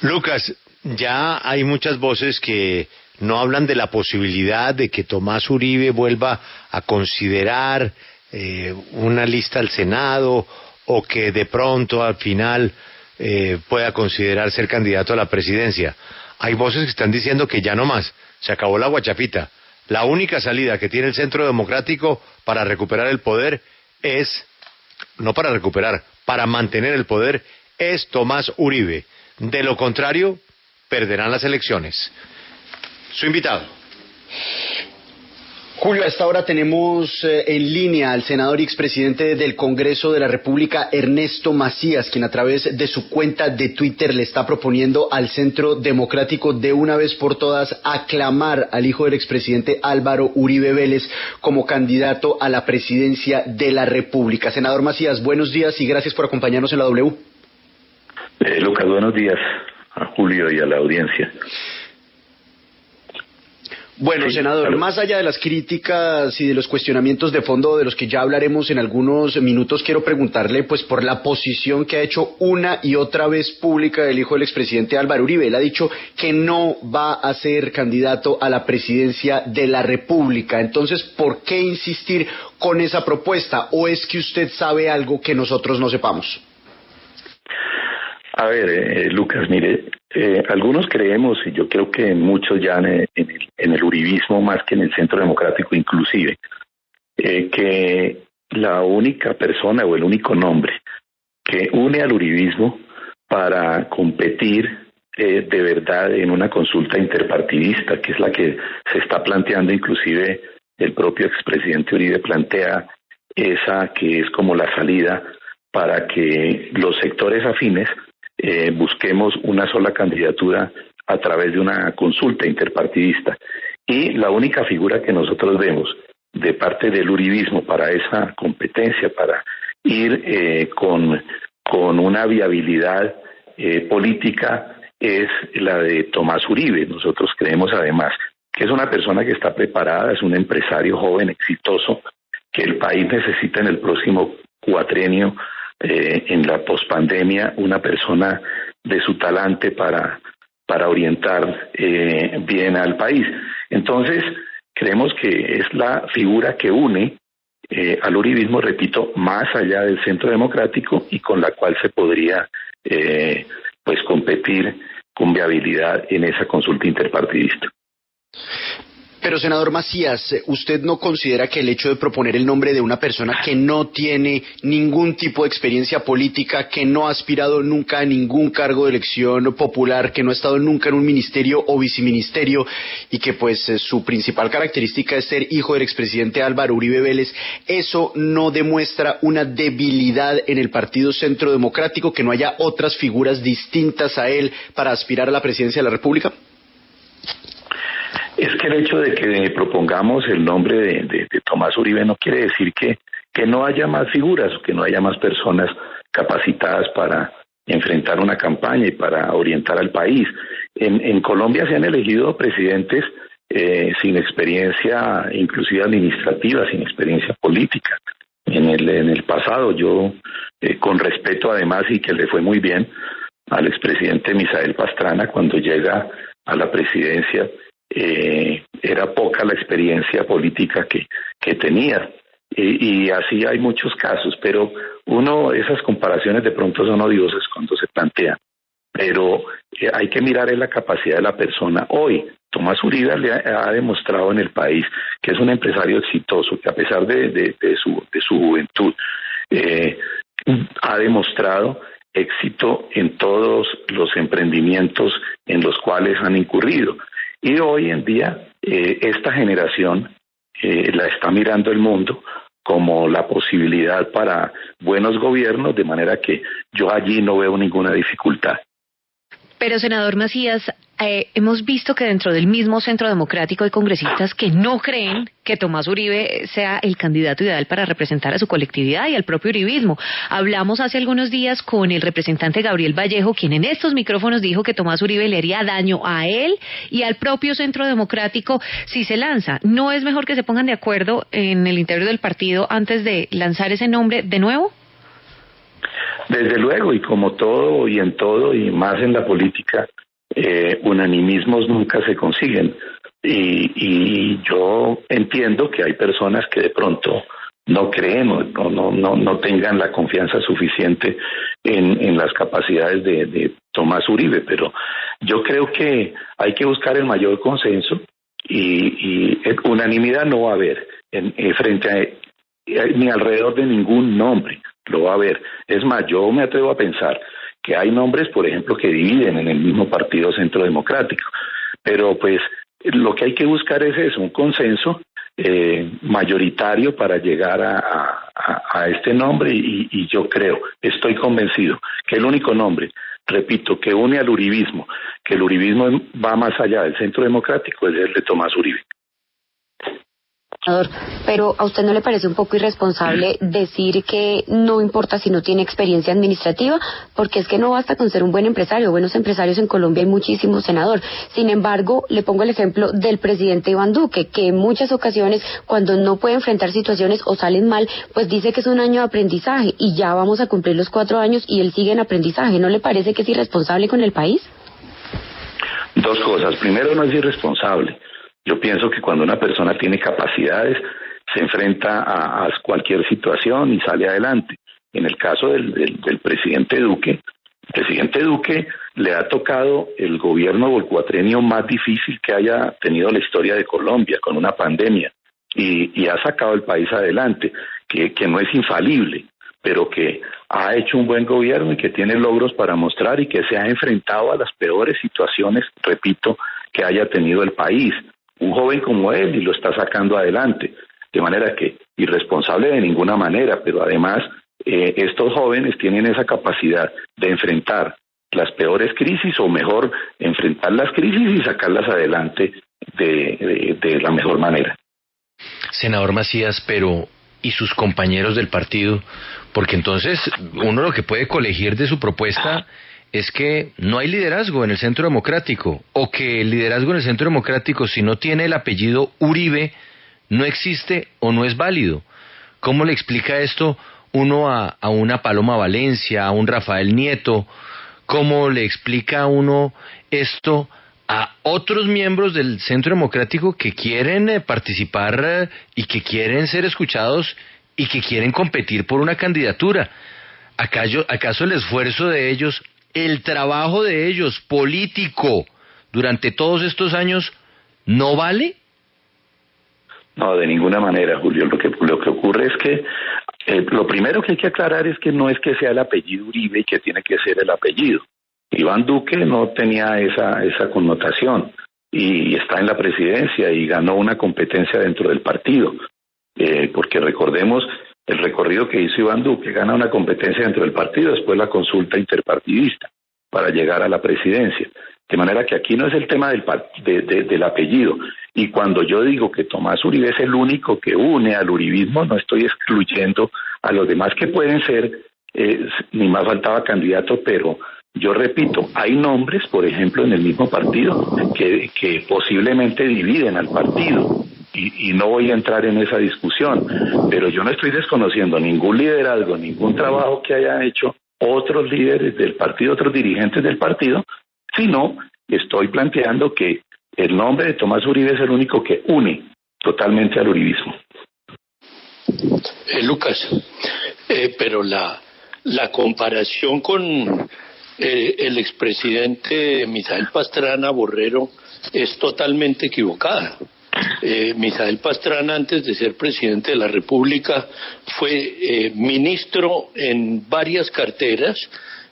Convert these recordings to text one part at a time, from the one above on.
Lucas, ya hay muchas voces que no hablan de la posibilidad de que Tomás Uribe vuelva a considerar una lista al Senado o que de pronto al final pueda considerar ser candidato a la presidencia. Hay voces que están diciendo que ya no más, se acabó la guachafita. La única salida que tiene el Centro Democrático para recuperar el poder es, no para recuperar, para mantener el poder, es Tomás Uribe. De lo contrario, perderán las elecciones. Su invitado. Julio, a esta hora tenemos en línea al senador y expresidente del Congreso de la República, Ernesto Macías, quien a través de su cuenta de Twitter le está proponiendo al Centro Democrático de una vez por todas aclamar al hijo del expresidente Álvaro Uribe Vélez como candidato a la presidencia de la República. Senador Macías, buenos días y gracias por acompañarnos en la W. Lucas, buenos días a Julio y a la audiencia. Bueno, sí, senador, más allá de las críticas y de los cuestionamientos de fondo de los que ya hablaremos en algunos minutos, quiero preguntarle pues por la posición que ha hecho una y otra vez pública el hijo del expresidente Álvaro Uribe. Él ha dicho que no va a ser candidato a la presidencia de la República. Entonces, ¿por qué insistir con esa propuesta? ¿O es que usted sabe algo que nosotros no sepamos? A ver, Lucas, mire, algunos creemos, y yo creo que muchos ya en el uribismo, más que en el Centro Democrático inclusive, que la única persona o el único nombre que une al uribismo para competir de verdad en una consulta interpartidista, que es la que se está planteando, inclusive el propio expresidente Uribe plantea esa que es como la salida para que los sectores afines busquemos una sola candidatura a través de una consulta interpartidista. Y la única figura que nosotros vemos de parte del uribismo para esa competencia, para ir con una viabilidad política, es la de Tomás Uribe. Nosotros creemos además que es una persona que está preparada, es un empresario joven, exitoso, que el país necesita en el próximo cuatrienio, en la pospandemia, una persona de su talante para orientar bien al país. Entonces, creemos que es la figura que une al uribismo, repito, más allá del Centro Democrático y con la cual se podría pues competir con viabilidad en esa consulta interpartidista. Pero, senador Macías, ¿usted no considera que el hecho de proponer el nombre de una persona que no tiene ningún tipo de experiencia política, que no ha aspirado nunca a ningún cargo de elección popular, que no ha estado nunca en un ministerio o viceministerio y que pues su principal característica es ser hijo del expresidente Álvaro Uribe Vélez, eso no demuestra una debilidad en el Partido Centro Democrático, que no haya otras figuras distintas a él para aspirar a la presidencia de la República? Es que el hecho de que propongamos el nombre de Tomás Uribe no quiere decir que no haya más figuras, que no haya más personas capacitadas para enfrentar una campaña y para orientar al país. En Colombia se han elegido presidentes sin experiencia, inclusive administrativa, sin experiencia política. En el pasado, yo, con respeto además, y que le fue muy bien al expresidente Misael Pastrana cuando llega a la presidencia, era poca la experiencia política que tenía, y así hay muchos casos, pero esas comparaciones de pronto son odiosas cuando se plantean, pero hay que mirar en la capacidad de la persona. Hoy Tomás Uribe le ha demostrado en el país que es un empresario exitoso, que a pesar de su juventud ha demostrado éxito en todos los emprendimientos en los cuales han incurrido. Y hoy en día esta generación la está mirando el mundo como la posibilidad para buenos gobiernos, de manera que yo allí no veo ninguna dificultad. Pero, senador Macías, hemos visto que dentro del mismo Centro Democrático hay congresistas que no creen que Tomás Uribe sea el candidato ideal para representar a su colectividad y al propio uribismo. Hablamos hace algunos días con el representante Gabriel Vallejo, quien en estos micrófonos dijo que Tomás Uribe le haría daño a él y al propio Centro Democrático si se lanza. ¿No es mejor que se pongan de acuerdo en el interior del partido antes de lanzar ese nombre de nuevo? Desde luego, y como todo y en todo, y más en la política, unanimismos nunca se consiguen. Y yo entiendo que hay personas que de pronto no creen no tengan la confianza suficiente en las capacidades de Tomás Uribe, pero yo creo que hay que buscar el mayor consenso y unanimidad no va a haber frente a ni alrededor de ningún nombre, lo va a haber. Es más, yo me atrevo a pensar que hay nombres, por ejemplo, que dividen en el mismo Partido Centro Democrático, pero pues lo que hay que buscar es eso, un consenso mayoritario para llegar a este nombre y yo creo, estoy convencido que el único nombre, repito, que une al uribismo, que el uribismo va más allá del Centro Democrático, es el de Tomás Uribe. Pero ¿a usted no le parece un poco irresponsable decir que no importa si no tiene experiencia administrativa? Porque es que no basta con ser un buen empresario. Buenos empresarios en Colombia hay muchísimos, senador. Sin embargo, le pongo el ejemplo del presidente Iván Duque, que en muchas ocasiones, cuando no puede enfrentar situaciones o salen mal, pues dice que es un año de aprendizaje y ya vamos a cumplir los 4 años y él sigue en aprendizaje. ¿No le parece que es irresponsable con el país? Dos cosas. Primero, no es irresponsable. Yo pienso que cuando una persona tiene capacidades, se enfrenta a cualquier situación y sale adelante. En el caso del presidente Duque, el presidente Duque le ha tocado el gobierno o el cuatrenio más difícil que haya tenido la historia de Colombia, con una pandemia, y ha sacado el país adelante, que no es infalible, pero que ha hecho un buen gobierno y que tiene logros para mostrar y que se ha enfrentado a las peores situaciones, repito, que haya tenido el país. Un joven como él y lo está sacando adelante, de manera que irresponsable de ninguna manera, pero además estos jóvenes tienen esa capacidad de enfrentar las peores crisis o mejor enfrentar las crisis y sacarlas adelante de la mejor manera. Senador Macías, pero ¿y sus compañeros del partido? Porque entonces uno lo que puede colegir de su propuesta es que no hay liderazgo en el Centro Democrático, o que el liderazgo en el Centro Democrático, si no tiene el apellido Uribe, no existe o no es válido. ¿Cómo le explica esto uno a una Paloma Valencia, a un Rafael Nieto? ¿Cómo le explica uno esto a otros miembros del Centro Democrático que quieren participar y que quieren ser escuchados y que quieren competir por una candidatura? ¿Acaso el esfuerzo de ellos, el trabajo de ellos político durante todos estos años no vale? No, de ninguna manera, Julio. Lo que ocurre es que lo primero que hay que aclarar es que no es que sea el apellido Uribe y que tiene que ser el apellido. Iván Duque no tenía esa connotación y está en la presidencia y ganó una competencia dentro del partido, porque recordemos el recorrido que hizo Iván Duque, gana una competencia dentro del partido, después la consulta interpartidista para llegar a la presidencia. De manera que aquí no es el tema del apellido. Y cuando yo digo que Tomás Uribe es el único que une al uribismo, no estoy excluyendo a los demás que pueden ser, ni más faltaba candidato, pero yo repito, hay nombres, por ejemplo, en el mismo partido que posiblemente dividen al partido. Y no voy a entrar en esa discusión, pero yo no estoy desconociendo ningún liderazgo, ningún trabajo que haya hecho otros líderes del partido, otros dirigentes del partido, sino estoy planteando que el nombre de Tomás Uribe es el único que une totalmente al uribismo. Lucas, pero la comparación con el expresidente Misael Pastrana Borrero es totalmente equivocada. Misael Pastrana, antes de ser presidente de la República, fue ministro en varias carteras,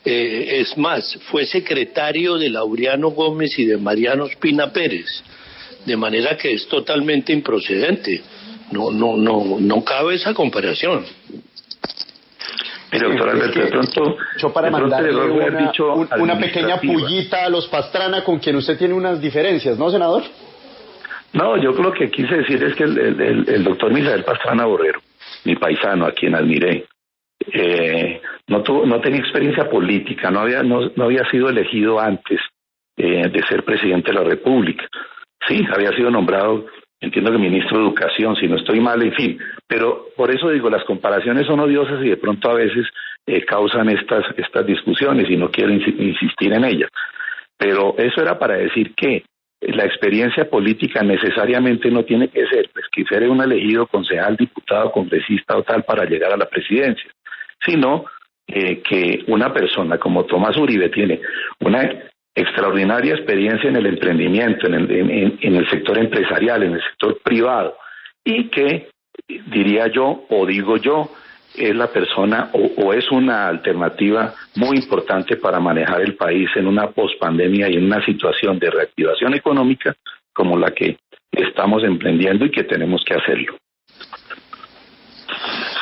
es más, fue secretario de Laureano Gómez y de Mariano Espina Pérez, de manera que es totalmente improcedente, no cabe esa comparación. Pero doctor Alberto, de pronto, yo para mandarle una pequeña pullita a los Pastrana, con quien usted tiene unas diferencias, ¿no, senador? No, yo lo que quise decir es que el doctor Misael Pastrana Borrero, mi paisano, a quien admiré, no tenía experiencia política, no había sido elegido antes de ser presidente de la República. Sí, había sido nombrado, entiendo que ministro de Educación, si no estoy mal, en fin. Pero por eso digo, las comparaciones son odiosas y de pronto a veces causan estas discusiones y no quiero insistir en ellas. Pero eso era para decir que la experiencia política necesariamente no tiene que ser pues que ser un elegido concejal, diputado, congresista o tal para llegar a la presidencia, sino que una persona como Tomás Uribe tiene una extraordinaria experiencia en el emprendimiento, en el sector empresarial, en el sector privado, y que diría yo o digo yo es la persona o es una alternativa muy importante para manejar el país en una pospandemia y en una situación de reactivación económica como la que estamos emprendiendo y que tenemos que hacerlo.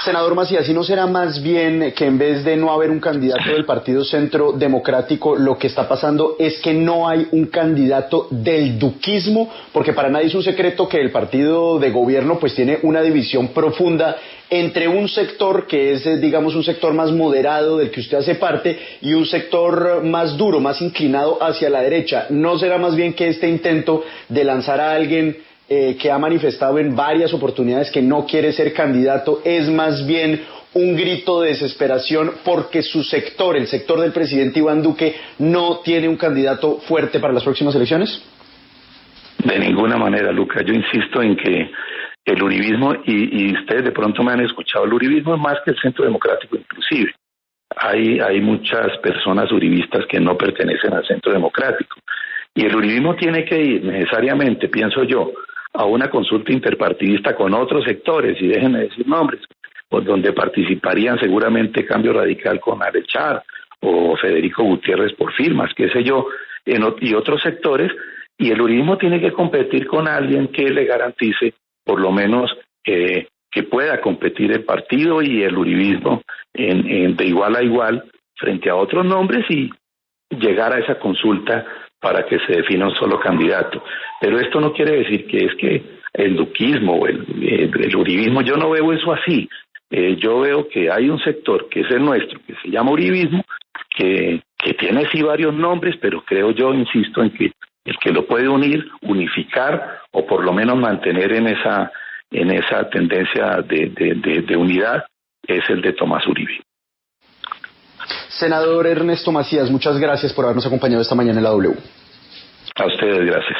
Senador Macías, ¿y no será más bien que en vez de no haber un candidato del Partido Centro Democrático, lo que está pasando es que no hay un candidato del duquismo? Porque para nadie es un secreto que el partido de gobierno pues tiene una división profunda entre un sector que es, digamos, un sector más moderado del que usted hace parte y un sector más duro, más inclinado hacia la derecha. ¿No será más bien que este intento de lanzar a alguien que ha manifestado en varias oportunidades que no quiere ser candidato es más bien un grito de desesperación porque su sector, el sector del presidente Iván Duque, no tiene un candidato fuerte para las próximas elecciones? De ninguna manera, Lucas. Yo insisto en que el uribismo, y ustedes de pronto me han escuchado, el uribismo es más que el Centro Democrático inclusive. Hay muchas personas uribistas que no pertenecen al Centro Democrático. Y el uribismo tiene que ir necesariamente, pienso yo, a una consulta interpartidista con otros sectores, y déjenme decir nombres, por donde participarían seguramente Cambio Radical con Arechar o Federico Gutiérrez por firmas, qué sé yo, y otros sectores, y el uribismo tiene que competir con alguien que le garantice por lo menos que pueda competir el partido y el uribismo de igual a igual frente a otros nombres y llegar a esa consulta para que se defina un solo candidato. Pero esto no quiere decir que es que el duquismo o el uribismo, yo no veo eso así. Yo veo que hay un sector que es el nuestro, que se llama uribismo, que tiene sí varios nombres, pero creo yo, insisto, en que el que lo puede unir, unificar o por lo menos mantener en esa tendencia de unidad es el de Tomás Uribe. Senador Ernesto Macías, muchas gracias por habernos acompañado esta mañana en la W. A ustedes, gracias.